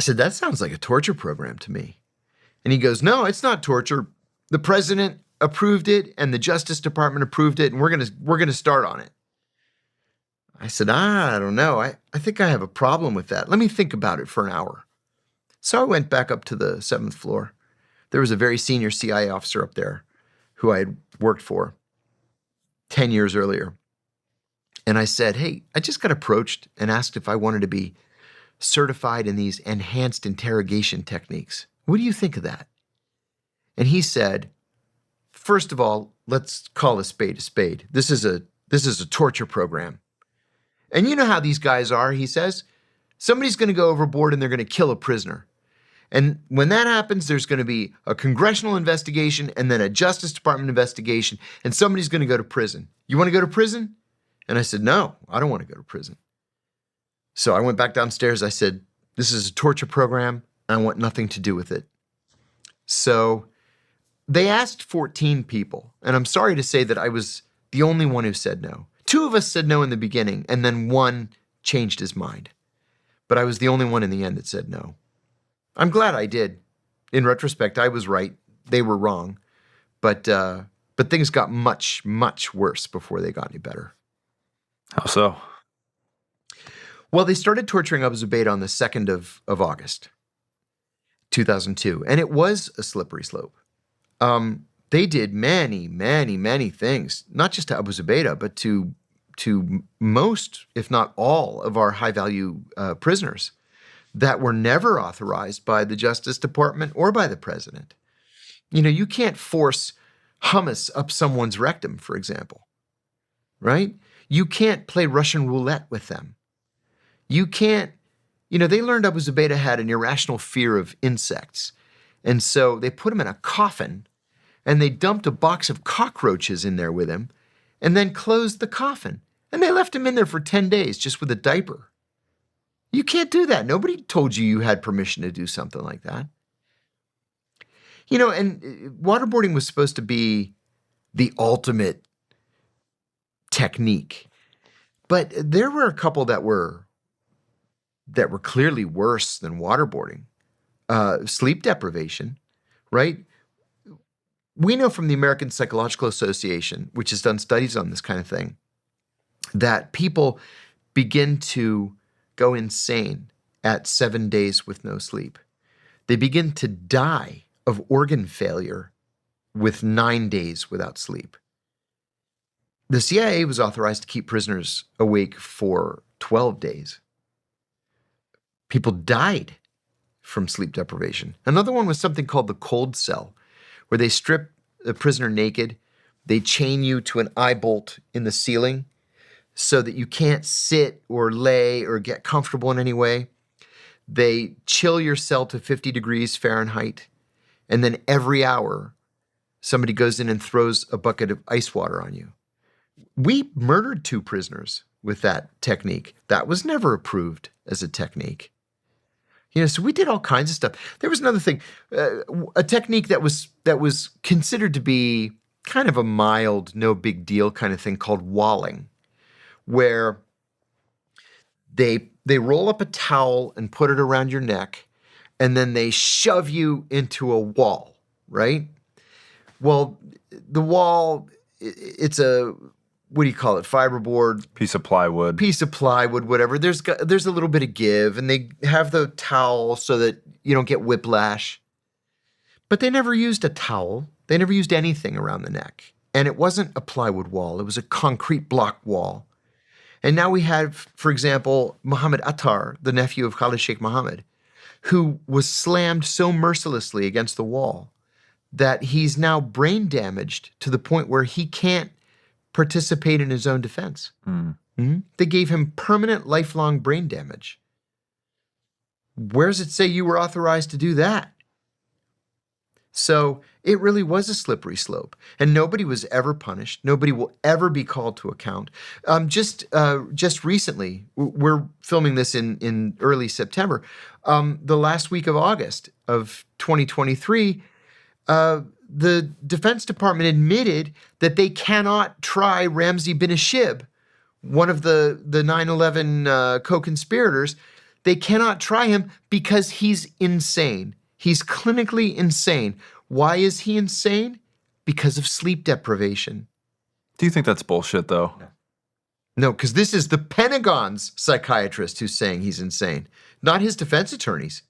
I said, that sounds like a torture program to me. And he goes, no, it's not torture. The president approved it and the Justice Department approved it, and we're gonna start on it. I said, I don't know. I think I have a problem with that. Let me think about it for an hour. So I went back up to the 7th floor. There was a very senior CIA officer up there who I had worked for 10 years earlier. And I said, hey, I just got approached and asked if I wanted to be certified in these enhanced interrogation techniques. What do you think of that? And he said, first of all, let's call a spade a spade. This is a torture program. And you know how these guys are, he says. Somebody's going to go overboard and they're going to kill a prisoner. And when that happens, there's going to be a congressional investigation and then a Justice Department investigation, and somebody's going to go to prison. You want to go to prison? And I said, no, I don't want to go to prison. So I went back downstairs. I said, this is a torture program. I want nothing to do with it. So they asked 14 people, and I'm sorry to say that I was the only one who said no. 2 of us said no in the beginning, and then 1 changed his mind. But I was the only one in the end that said no. I'm glad I did. In retrospect, I was right. They were wrong. But things got much, much worse before they got any better. How so? Well, they started torturing Abu Zubaydah on the 2nd of August, 2002. And it was a slippery slope. They did many, many, many things, not just to Abu Zubaydah, but to most, if not all, of our high-value prisoners that were never authorized by the Justice Department or by the president. You know, you can't force hummus up someone's rectum, for example, right? You can't play Russian roulette with them. You can't, they learned Abu Zubaydah had an irrational fear of insects. And so they put him in a coffin and they dumped a box of cockroaches in there with him and then closed the coffin. And they left him in there for 10 days just with a diaper. You can't do that. Nobody told you you had permission to do something like that. And waterboarding was supposed to be the ultimate technique. But there were a couple that were clearly worse than waterboarding. Sleep deprivation, right? We know from the American Psychological Association, which has done studies on this kind of thing, that people begin to go insane at 7 days with no sleep. They begin to die of organ failure with 9 days without sleep. The CIA was authorized to keep prisoners awake for 12 days. People died from sleep deprivation. Another one was something called the cold cell, where they strip the prisoner naked, they chain you to an eye bolt in the ceiling so that you can't sit or lay or get comfortable in any way. They chill your cell to 50 degrees Fahrenheit, and then every hour, somebody goes in and throws a bucket of ice water on you. We murdered 2 prisoners with that technique. That was never approved as a technique. So we did all kinds of stuff. There was another thing, a technique that was considered to be kind of a mild, no big deal kind of thing called walling, where they roll up a towel and put it around your neck, and then they shove you into a wall, right? Well, the wall, it's a, what do you call it? Fiberboard. Piece of plywood, whatever. There's a little bit of give, and they have the towel so that you don't get whiplash. But they never used a towel. They never used anything around the neck. And it wasn't a plywood wall. It was a concrete block wall. And now we have, for example, Mohammed Attar, the nephew of Khalid Sheikh Mohammed, who was slammed so mercilessly against the wall that he's now brain damaged to the point where he can't participate in his own defense. Mm-hmm. They gave him permanent, lifelong brain damage. Where does it say you were authorized to do that? So it really was a slippery slope, and nobody was ever punished. Nobody will ever be called to account. Just recently, we're filming this in early September, the last week of August of 2023, the Defense Department admitted that they cannot try Ramzi bin Ashib, one of the 9/11 co-conspirators. They cannot try him because he's insane. He's clinically insane. Why is he insane? Because of sleep deprivation. Do you think that's bullshit, though? No, because this is the Pentagon's psychiatrist who's saying he's insane, not his defense attorneys.